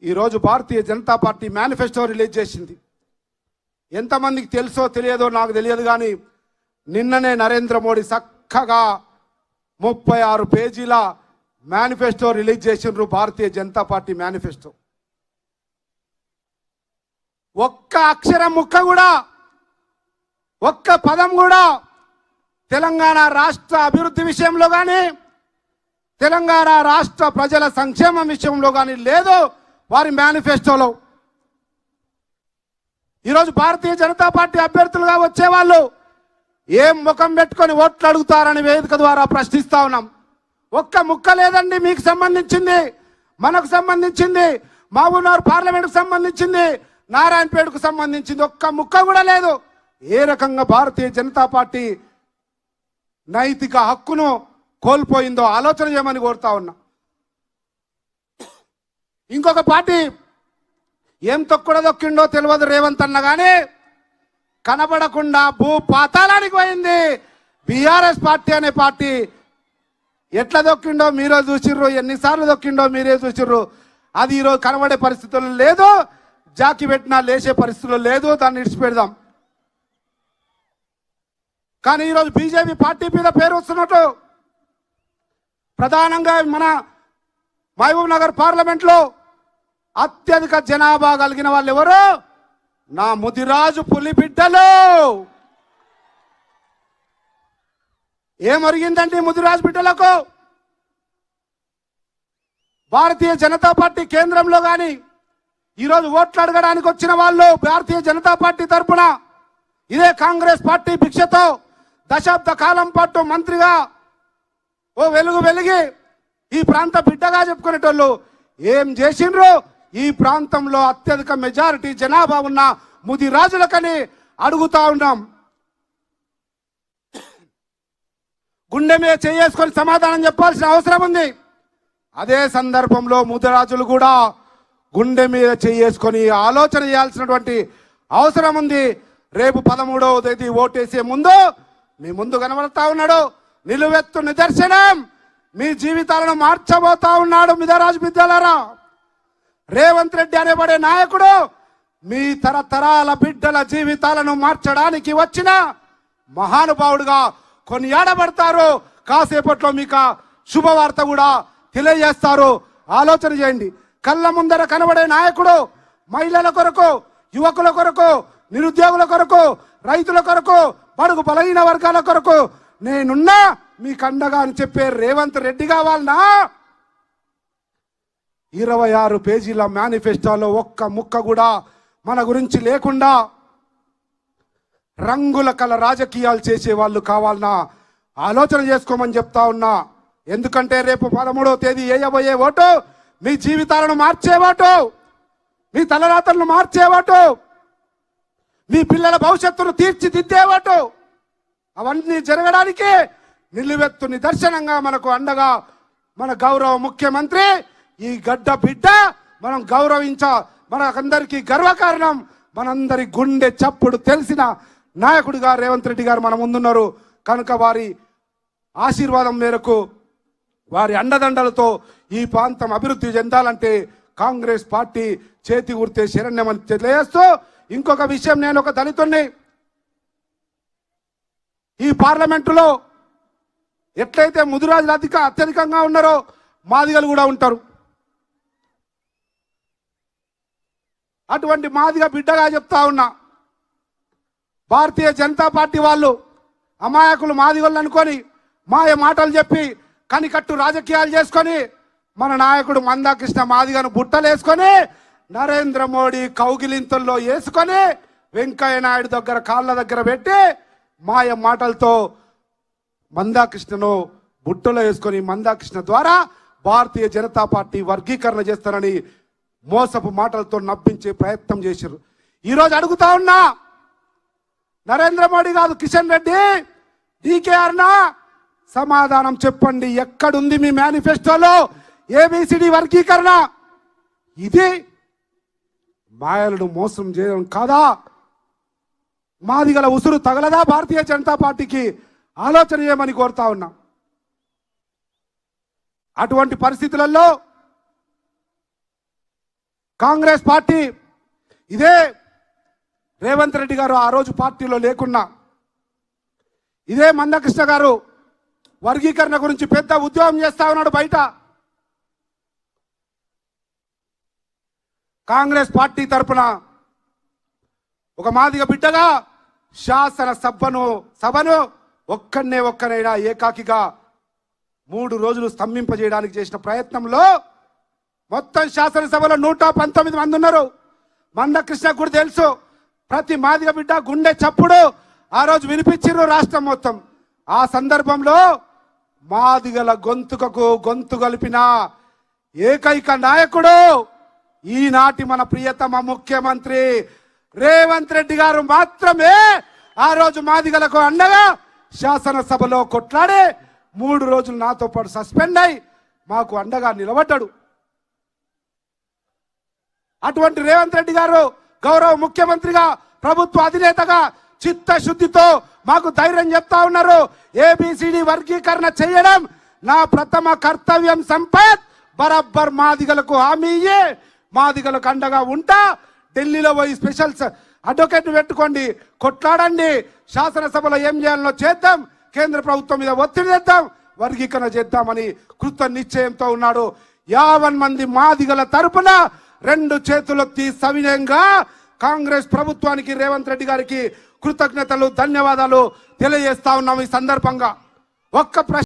ఈరోజు Bharatiya Janata party manifesto release చేసింది. ఎంతమందికి తెలుసో తెలియదో నాకు తెలియదు, కానీ నిన్ననే నరేంద్ర మోడీ చక్కగా 36 పేజీల మేనిఫెస్టో రిలీజ్ చేసిండ్రు. భారతీయ జనతా పార్టీ మేనిఫెస్టో ఒక్క అక్షరం ముక్క కూడా, ఒక్క పదం కూడా తెలంగాణ రాష్ట్ర అభివృద్ధి విషయంలో కానీ, తెలంగాణ రాష్ట్ర ప్రజల సంక్షేమం విషయంలో కానీ లేదు వారి మేనిఫెస్టోలో. ఈరోజు భారతీయ జనతా పార్టీ అభ్యర్థులుగా వచ్చేవాళ్ళు ఏం ముఖం పెట్టుకొని ఓట్లు అడుగుతారని వేదిక ద్వారా ప్రశ్నిస్తా ఉన్నాం. ఒక్క ముక్క లేదండి మీకు సంబంధించింది, మనకు సంబంధించింది, మహబూబ్నగర్ పార్లమెంట్కు సంబంధించింది, నారాయణపేటకు సంబంధించింది, ఒక్క ముక్క కూడా లేదు. ఏ రకంగా భారతీయ జనతా పార్టీ నైతిక హక్కును కోల్పోయిందో ఆలోచన చేయమని కోరుతా ఉన్నా. ఇంకొక పార్టీ ఏం తొక్కిండో తెలియదు రేవంత్ అన్న, కానీ కనబడకుండా భూ పాతాళానికి పోయింది బీఆర్ఎస్ పార్టీ అనే పార్టీ. ఎట్లా దొక్కిండో మీరే చూసిర్రు, ఎన్నిసార్లు దొక్కిండో మీరే చూసిర్రు. అది ఈరోజు కనబడే పరిస్థితుల్లో లేదు, జాకి పెట్టినా లేచే పరిస్థితుల్లో లేదు, దాన్ని ఇడిచిపెడదాం. కానీ ఈరోజు బీజేపీ పార్టీ మీద పేరు వస్తున్నట్టు ప్రధానంగా మన మహబూబ్ నగర్ పార్లమెంట్లో అత్యధిక జనాభా కలిగిన వాళ్ళు ఎవరు? నా ముదిరాజు పులి బిడ్డలు. ఏమరిగిందండి ముదిరాజు బిడ్డలకు? భారతీయ జనతా పార్టీ కేంద్రంలో కానీ ఈరోజు ఓట్లు అడగడానికి వచ్చిన వాళ్ళు భారతీయ జనతా పార్టీ తరఫున ఇదే కాంగ్రెస్ పార్టీ భిక్షతో దశాబ్ద కాలం పాటు మంత్రిగా ఓ వెలుగు వెలిగి ఈ ప్రాంత బిడ్డగా చెప్పుకునేటోళ్ళు ఏం చేసిండ్రు? ఈ ప్రాంతంలో అత్యధిక మెజారిటీ జనాభా ఉన్న ముదిరాజులకని అడుగుతా ఉన్నాం. గుండె మీద చేసుకొని సమాధానం చెప్పాల్సిన అవసరం ఉంది. అదే సందర్భంలో ముదిరాజులు కూడా గుండె మీద చేసుకొని ఆలోచన చేయాల్సినటువంటి అవసరం ఉంది. రేపు 13వ తేదీ ఓటేసే ముందు మీ ముందు కనబడతా ఉన్నాడు నిలువెత్తు నిదర్శనం. మీ జీవితాలను మార్చబోతా ఉన్నాడు ముదిరాజు బిడ్డలారా. రేవంత్ రెడ్డి అనేబడే నాయకుడు మీ తరతరాల బిడ్డల జీవితాలను మార్చడానికి వచ్చిన మహానుభావుడుగా కొనియాడబడతారు. కాసేపట్లో మీకు శుభవార్త కూడా తెలియజేస్తారు. ఆలోచన చేయండి. కళ్ళ ముందర కనబడే నాయకుడు మహిళల కొరకు, యువకుల కొరకు, నిరుద్యోగుల కొరకు, రైతుల కొరకు, బడుగు బలహీన వర్గాల కొరకు నేనున్నా మీకు అండగా అని చెప్పే రేవంత్ రెడ్డి కావాలనా? 26 పేజీల మేనిఫెస్టోలో ఒక్క ముక్క కూడా మన గురించి లేకుండా రంగుల కల రాజకీయాలు చేసే వాళ్ళు కావాలన్నా ఆలోచన చేసుకోమని చెప్తా ఉన్నా. ఎందుకంటే రేపు 13వ తేదీ వేయబోయే ఓటు మీ జీవితాలను మార్చే ఓటు, మీ తలరాతలను మార్చే ఓటు, మీ పిల్లల భవిష్యత్తును తీర్చిదిద్దే ఓటు. అవన్నీ జరగడానికి నిలువెత్తు నిదర్శనంగా మనకు అండగా మన గౌరవ ముఖ్యమంత్రి ఈ గడ్డ బిడ్డ. మనం మనకందరికీ గర్వకారణం. మనందరి గుండె చప్పుడు తెలిసిన నాయకుడిగా రేవంత్ రెడ్డి గారు మన ముందున్నారు. కనుక వారి ఆశీర్వాదం మేరకు, వారి అండదండలతో ఈ ప్రాంతం అభివృద్ధి చెందాలంటే కాంగ్రెస్ పార్టీ చేతి గుర్తే శరణ్యమని తెలియజేస్తూ, ఇంకొక విషయం, నేను ఒక దళితుణ్ణి. ఈ పార్లమెంటులో ఎట్లయితే ముదిరాజులు అత్యధికంగా ఉన్నారో మాదిగలు కూడా ఉంటారు. అటువంటి మాదిగ బిడ్డగా చెప్తా ఉన్నా, భారతీయ జనతా పార్టీ వాళ్ళు అమాయకులు మాదిగలు అనుకొని మాయ మాటలు చెప్పి కనికట్టు రాజకీయాలు చేసుకొని మన నాయకుడు మందాకృష్ణ మాదిగను బుట్టలేసుకొని నరేంద్ర మోడీ కౌగిలింతల్లో వేసుకొని వెంకయ్య నాయుడు దగ్గర కాళ్ళ దగ్గర పెట్టి మాయ మాటలతో మందాకృష్ణను బుట్టలో వేసుకొని మందాకృష్ణ ద్వారా భారతీయ జనతా పార్టీ వర్గీకరణ చేస్తారని మోసపు మాటలతో నవ్వించే ప్రయత్నం చేశారు. ఈరోజు అడుగుతా ఉన్నా, నరేంద్ర మోడీ కాదు, కిషన్ రెడ్డి, డీకేఆర్నా సమాధానం చెప్పండి. ఎక్కడుంది మీ మేనిఫెస్టోలో ఏబిసిడి వర్గీకరణ? ఇది మాయలను మోసం చేయడం కాదా? మాదిగల ఉసురు తగలదా భారతీయ జనతా పార్టీకి? ఆలోచన చేయమని కోరుతా ఉన్నా. అటువంటి పరిస్థితులలో కాంగ్రెస్ పార్టీ ఇదే రేవంత్ రెడ్డి గారు ఆ రోజు పార్టీలో లేకున్నా, ఇదే మందకృష్ణ గారు వర్గీకరణ గురించి పెద్ద ఉద్యమం చేస్తా ఉన్నాడు బయట. కాంగ్రెస్ పార్టీ తరపున ఒక మాదిగ బిడ్డగా శాసన సభను ఒక్కనైనా ఏకాకిగా 3 రోజులు స్తంభింపజేయడానికి చేసిన ప్రయత్నంలో మొత్తం శాసనసభలో 119 మంది ఉన్నారు. మందకృష్ణ కూడా తెలుసు, ప్రతి మాదిగ బిడ్డ గుండె చప్పుడు ఆ రోజు వినిపించారు రాష్ట్రం మొత్తం. ఆ సందర్భంలో మాదిగల గొంతుకకు గొంతు కలిపిన ఏకైక నాయకుడు ఈనాటి మన ప్రియతమ ముఖ్యమంత్రి రేవంత్ రెడ్డి గారు మాత్రమే. ఆ రోజు మాదిగలకు అండగా శాసనసభలో కొట్లాడే 3 రోజులు నాతో పాటు సస్పెండ్ అయి మాకు అండగా నిలబడ్డాడు. అటువంటి రేవంత్ రెడ్డి గారు గౌరవ ముఖ్యమంత్రిగా, ప్రభుత్వ అధినేతగా చిత్తశుద్ధితో మాకు ధైర్యం చెప్తా ఉన్నారు. ఏబిసిడి వర్గీకరణ చేయడం నా ప్రథమ కర్తవ్యం సంపత్. బరాబర్ మాదిగలకు హామీ ఇయ్యే, మాదిగలకు అండగా ఉంటా. ఢిల్లీలో పోయి స్పెషల్ అడ్వకేట్ పెట్టుకోండి, కొట్లాడండి. శాసనసభలో ఏం చేయాలనో చేద్దాం, కేంద్ర ప్రభుత్వం మీద ఒత్తిడి చేద్దాం, వర్గీకరణ చేద్దామని కృత నిశ్చయంతో ఉన్నాడు. 50 మంది మాదిగల తరపున 2 చేతులెత్తి సవినయంగా కాంగ్రెస్ ప్రభుత్వానికి, రేవంత్ రెడ్డి గారికి కృతజ్ఞతలు, ధన్యవాదాలు తెలియజేస్తా ఉన్నాం. ఈ సందర్భంగా ఒక్క ప్రశ్న